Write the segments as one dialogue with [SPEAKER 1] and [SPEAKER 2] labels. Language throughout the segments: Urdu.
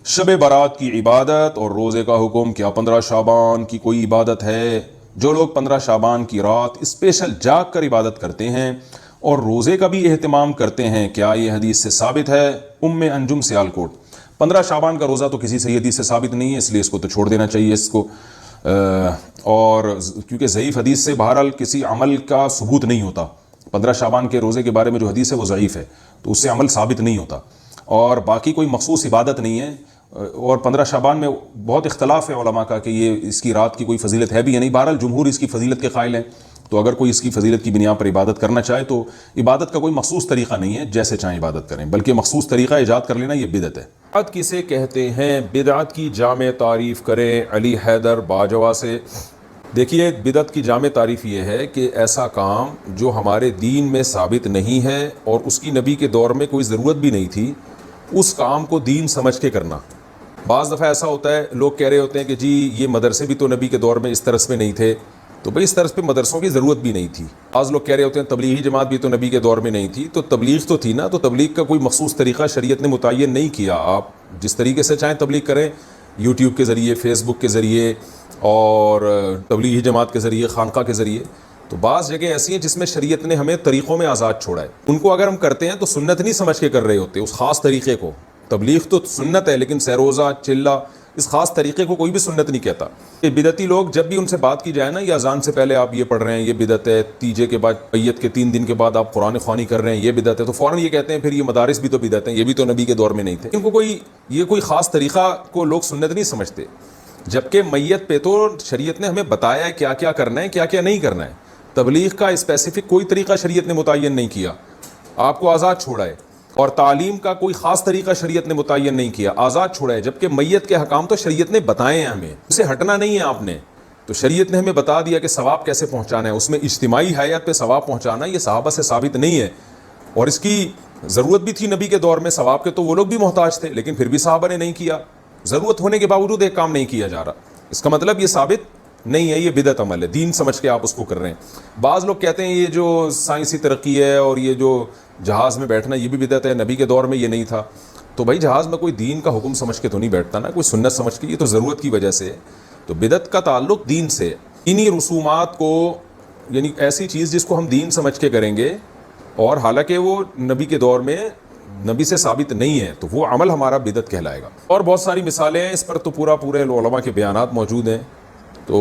[SPEAKER 1] شب برات کی عبادت اور روزے کا حکم، کیا 15 شعبان کی کوئی عبادت ہے؟ جو لوگ 15 شعبان کی رات اسپیشل جاگ کر عبادت کرتے ہیں اور روزے کا بھی اہتمام کرتے ہیں، کیا یہ حدیث سے ثابت ہے؟ ام انجم سیالکوٹ۔ 15 شعبان کا روزہ تو کسی صحیح حدیث سے ثابت نہیں ہے، اس لیے اس کو تو چھوڑ دینا چاہیے اس کو، اور کیونکہ ضعیف حدیث سے بہرحال کسی عمل کا ثبوت نہیں ہوتا۔ 15 شعبان کے روزے کے بارے میں جو حدیث ہے وہ ضعیف ہے، تو اس سے عمل ثابت نہیں ہوتا، اور باقی کوئی مخصوص عبادت نہیں ہے۔ اور 15 شعبان میں بہت اختلاف ہے علماء کا کہ یہ اس کی رات کی کوئی فضیلت ہے بھی یا نہیں۔ بہرحال جمہور اس کی فضیلت کے قائل ہیں، تو اگر کوئی اس کی فضیلت کی بنیاد پر عبادت کرنا چاہے تو عبادت کا کوئی مخصوص طریقہ نہیں ہے، جیسے چاہیں عبادت کریں، بلکہ مخصوص طریقہ ایجاد کر لینا یہ بدعت ہے۔ بدعت کسے کہتے ہیں؟ بدعت کی جامع تعریف کریں علی حیدر باجوہ سے۔ دیکھیے، بدعت کی جامع تعریف یہ ہے کہ ایسا کام جو ہمارے دین میں ثابت نہیں ہے اور اس کی نبی کے دور میں کوئی ضرورت بھی نہیں تھی، اس کام کو دین سمجھ کے کرنا۔ بعض دفعہ ایسا ہوتا ہے، لوگ کہہ رہے ہوتے ہیں کہ جی یہ مدرسے بھی تو نبی کے دور میں اس طرز پہ نہیں تھے، تو بھئی اس طرز پہ مدرسوں کی ضرورت بھی نہیں تھی۔ بعض لوگ کہہ رہے ہوتے ہیں تبلیغی جماعت بھی تو نبی کے دور میں نہیں تھی، تو تبلیغ تو تھی نا، تو تبلیغ کا کوئی مخصوص طریقہ شریعت نے متعین نہیں کیا۔ آپ جس طریقے سے چاہیں تبلیغ کریں، یوٹیوب کے ذریعے، فیس بک کے ذریعے، اور تبلیغی جماعت کے ذریعے، خانقاہ کے ذریعے۔ تو بعض جگہ ایسی ہیں جس میں شریعت نے ہمیں طریقوں میں آزاد چھوڑا ہے، ان کو اگر ہم کرتے ہیں تو سنت نہیں سمجھ کے کر رہے ہوتے اس خاص طریقے کو۔ تبلیغ تو سنت ہے، لیکن سہروزہ، چلہ، اس خاص طریقے کو کوئی بھی سنت نہیں کہتا۔ یہ بدعتی لوگ جب بھی ان سے بات کی جائے نا، یہ اذان سے پہلے آپ یہ پڑھ رہے ہیں یہ بدعت ہے، تیجے کے بعد، میت کے 3 دن کے بعد آپ قرآن خوانی کر رہے ہیں یہ بدعت ہے، تو فوراً یہ کہتے ہیں پھر یہ مدارس بھی تو بدعت ہیں، یہ بھی تو نبی کے دور میں نہیں تھے۔ ان کو یہ کوئی خاص طریقہ کو لوگ سنت نہیں سمجھتے، جبکہ میت پہ تو شریعت نے ہمیں بتایا ہے کیا کیا کرنا ہے، کیا کیا نہیں کرنا ہے۔ تبلیغ کا اسپیسیفک کوئی طریقہ شریعت نے متعین نہیں کیا، آپ کو آزاد چھوڑا ہے، اور تعلیم کا کوئی خاص طریقہ شریعت نے متعین نہیں کیا، آزاد چھوڑا ہے۔ جبکہ میت کے حکام تو شریعت نے بتائے ہیں ہمیں، اسے ہٹنا نہیں ہے آپ نے۔ تو شریعت نے ہمیں بتا دیا کہ ثواب کیسے پہنچانا ہے، اس میں اجتماعی حیات پہ ثواب پہنچانا، یہ صحابہ سے ثابت نہیں ہے، اور اس کی ضرورت بھی تھی نبی کے دور میں ثواب کے، تو وہ لوگ بھی محتاج تھے، لیکن پھر بھی صحابہ نے نہیں کیا۔ ضرورت ہونے کے باوجود ایک کام نہیں کیا جا رہا، اس کا مطلب یہ ثابت نہیں ہے، یہ بدعت عمل ہے، دین سمجھ کے آپ اس کو کر رہے ہیں۔ بعض لوگ کہتے ہیں یہ جو سائنسی ترقی ہے اور یہ جو جہاز میں بیٹھنا یہ بھی بدعت ہے، نبی کے دور میں یہ نہیں تھا۔ تو بھائی جہاز میں کوئی دین کا حکم سمجھ کے تو نہیں بیٹھتا نا، کوئی سنت سمجھ کے، یہ تو ضرورت کی وجہ سے ہے۔ تو بدعت کا تعلق دین سے، انہی رسومات کو، یعنی ایسی چیز جس کو ہم دین سمجھ کے کریں گے اور حالانکہ وہ نبی کے دور میں نبی سے ثابت نہیں ہے، تو وہ عمل ہمارا بدعت کہلائے گا۔ اور بہت ساری مثالیں ہیں اس پر، تو پورے علماء کے بیانات موجود ہیں، تو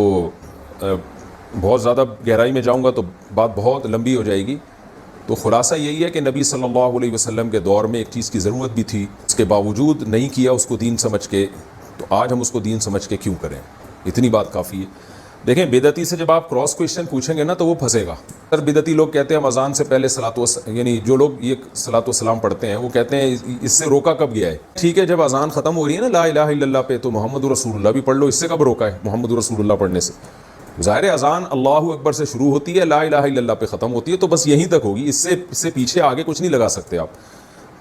[SPEAKER 1] بہت زیادہ گہرائی میں جاؤں گا تو بات بہت لمبی ہو جائے گی۔ تو خلاصہ یہی ہے کہ نبی صلی اللہ علیہ وسلم کے دور میں ایک چیز کی ضرورت بھی تھی، اس کے باوجود نہیں کیا اس کو دین سمجھ کے، تو آج ہم اس کو دین سمجھ کے کیوں کریں؟ اتنی بات کافی ہے۔ دیکھیں، بدعتی سے جب آپ کراس کویشچن پوچھیں گے نا تو وہ پھنسے گا۔ سر بدعتی لوگ کہتے ہیں ہم اذان سے پہلے یعنی جو لوگ یہ صلاۃ والسلام پڑھتے ہیں وہ کہتے ہیں اس سے روکا کب گیا ہے؟ ٹھیک ہے، جب اذان ختم ہو رہی ہے نا لا الہ الا اللہ پہ، تو محمد رسول اللہ بھی پڑھ لو، اس سے کب روکا ہے محمد رسول اللہ پڑھنے سے؟ ظاہر اذان اللہ اکبر سے شروع ہوتی ہے، لا الہ الا اللہ پہ ختم ہوتی ہے، تو بس یہیں تک ہوگی، اس سے پیچھے آگے کچھ نہیں لگا سکتے آپ۔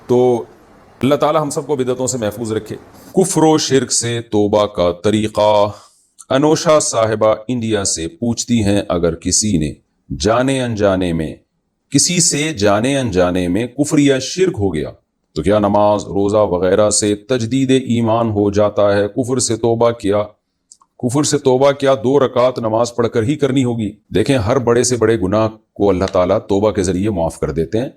[SPEAKER 1] تو اللہ تعالی ہم سب کو بدعتوں سے محفوظ رکھے۔ کفر و شرک سے توبہ کا طریقہ۔ انوشا صاحبہ انڈیا سے پوچھتی ہیں، اگر کسی نے جانے انجانے میں کفر یا شرک ہو گیا تو کیا نماز، روزہ وغیرہ سے تجدید ایمان ہو جاتا ہے؟ کفر سے توبہ کیا 2 رکعت نماز پڑھ کر ہی کرنی ہوگی؟ دیکھیں، ہر بڑے سے بڑے گناہ کو اللہ تعالیٰ توبہ کے ذریعے معاف کر دیتے ہیں۔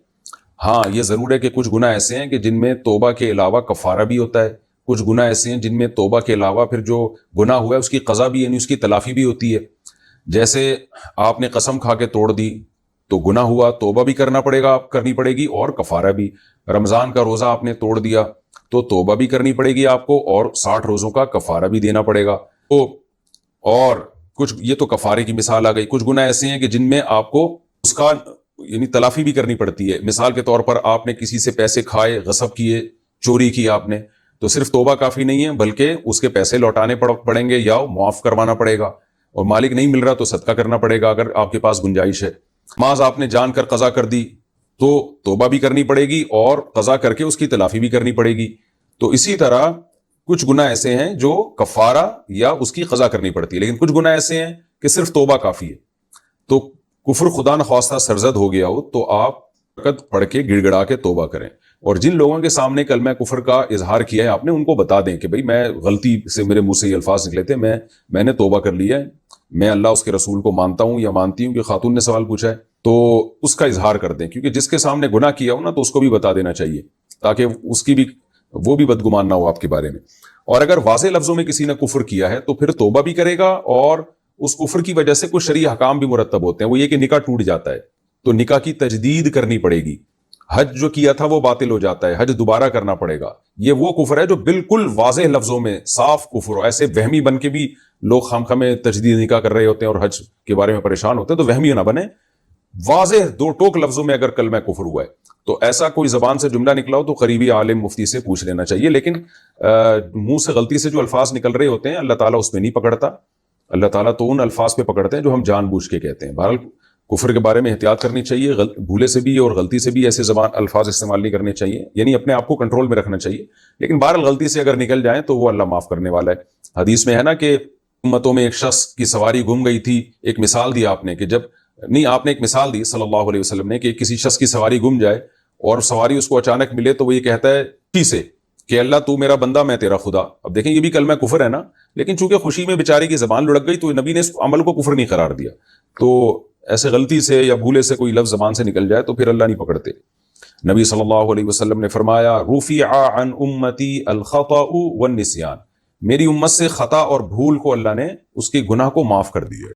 [SPEAKER 1] ہاں، یہ ضرور ہے کہ کچھ گناہ ایسے ہیں کہ جن میں توبہ کے علاوہ کفارہ بھی ہوتا ہے، کچھ گناہ ایسے ہیں جن میں توبہ کے علاوہ پھر جو گناہ ہوا ہے اس کی قضا بھی، یعنی اس کی تلافی بھی ہوتی ہے۔ جیسے آپ نے قسم کھا کے توڑ دی تو گناہ ہوا، توبہ بھی کرنی پڑے گی اور کفارہ بھی۔ رمضان کا روزہ آپ نے توڑ دیا تو توبہ بھی کرنی پڑے گی آپ کو، اور 60 روزوں کا کفارہ بھی دینا پڑے گا۔ اور کچھ، یہ تو کفارے کی مثال آ گئی۔ کچھ گناہ ایسے ہیں کہ جن میں آپ کو اس کا یعنی تلافی بھی کرنی پڑتی ہے۔ مثال کے طور پر آپ نے کسی سے پیسے کھائے، غصب کیے، چوری کی آپ نے، تو صرف توبہ کافی نہیں ہے، بلکہ اس کے پیسے لوٹانے پڑیں گے یا معاف کروانا پڑے گا، اور مالک نہیں مل رہا تو صدقہ کرنا پڑے گا اگر آپ کے پاس گنجائش ہے۔ نماز آپ نے جان کر قضا کر دی تو توبہ بھی کرنی پڑے گی اور قضا کر کے اس کی تلافی بھی کرنی پڑے گی۔ تو اسی طرح کچھ گناہ ایسے ہیں جو کفارہ یا اس کی قضا کرنی پڑتی ہے، لیکن کچھ گناہ ایسے ہیں کہ صرف توبہ کافی ہے۔ تو کفر خدا نخواستہ سرزد ہو گیا ہو تو آپ رکعت پڑھ کے گڑ گڑا کے توبہ کریں۔ اور جن لوگوں کے سامنے کلمہ کفر کا اظہار کیا ہے آپ نے، ان کو بتا دیں کہ بھئی میں غلطی سے میرے منہ سے یہ الفاظ نکلے تھے، میں نے توبہ کر لیا ہے، میں اللہ اس کے رسول کو مانتا ہوں یا مانتی ہوں کہ خاتون نے سوال پوچھا ہے، تو اس کا اظہار کر دیں، کیونکہ جس کے سامنے گناہ کیا ہو نا تو اس کو بھی بتا دینا چاہیے، تاکہ اس کی بھی وہ بھی بدگمان نہ ہو آپ کے بارے میں۔ اور اگر واضح لفظوں میں کسی نے کفر کیا ہے تو پھر توبہ بھی کرے گا، اور اس کفر کی وجہ سے کچھ شرعی احکام بھی مرتب ہوتے ہیں، وہ یہ کہ نکاح ٹوٹ جاتا ہے تو نکاح کی تجدید کرنی پڑے گی، حج جو کیا تھا وہ باطل ہو جاتا ہے، حج دوبارہ کرنا پڑے گا۔ یہ وہ کفر ہے جو بالکل واضح لفظوں میں صاف کفر ہو، ایسے وہمی بن کے بھی لوگ خامخواہ میں تجدید نکاح کر رہے ہوتے ہیں اور حج کے بارے میں پریشان ہوتے ہیں، تو وہمی نہ بنے، واضح دو ٹوک لفظوں میں اگر کلمہ کفر ہوا ہے تو ایسا کوئی زبان سے جملہ نکلا ہو تو قریبی عالم مفتی سے پوچھ لینا چاہیے، لیکن منہ سے غلطی سے جو الفاظ نکل رہے ہوتے ہیں اللہ تعالیٰ اس میں نہیں پکڑتا، اللہ تعالیٰ تو ان الفاظ پہ پکڑتے ہیں جو ہم جان بوجھ کے کہتے ہیں۔ بہرحال کفر کے بارے میں احتیاط کرنی چاہیے، بھولے سے بھی اور غلطی سے بھی ایسے زبان الفاظ استعمال نہیں کرنے چاہیے، یعنی اپنے آپ کو کنٹرول میں رکھنا چاہیے، لیکن بہرحال غلطی سے اگر نکل جائیں تو وہ اللہ معاف کرنے والا ہے۔ حدیث میں ہے نا کہ امتوں میں ایک شخص کی سواری گم گئی تھی، ایک مثال دی آپ نے کہ جب نہیں، آپ نے ایک مثال دی صلی اللہ علیہ وسلم نے کہ کسی شخص کی سواری گم جائے اور سواری اس کو اچانک ملے تو وہ یہ کہتا ہے خوشی سے کہ اللہ تو میرا بندہ میں تیرا خدا۔ اب دیکھیں یہ بھی کلمہ کفر ہے نا، لیکن چونکہ خوشی میں بیچارے کی زبان لڑک گئی تو نبی نے اس عمل کو کفر نہیں قرار دیا۔ تو ایسے غلطی سے یا بھولے سے کوئی لفظ زبان سے نکل جائے تو پھر اللہ نہیں پکڑتے۔ نبی صلی اللہ علیہ وسلم نے فرمایا رفع عن امتی الخطأ والنسیان، میری امت سے خطا اور بھول کو اللہ نے اس کے گناہ کو معاف کر دیا ہے۔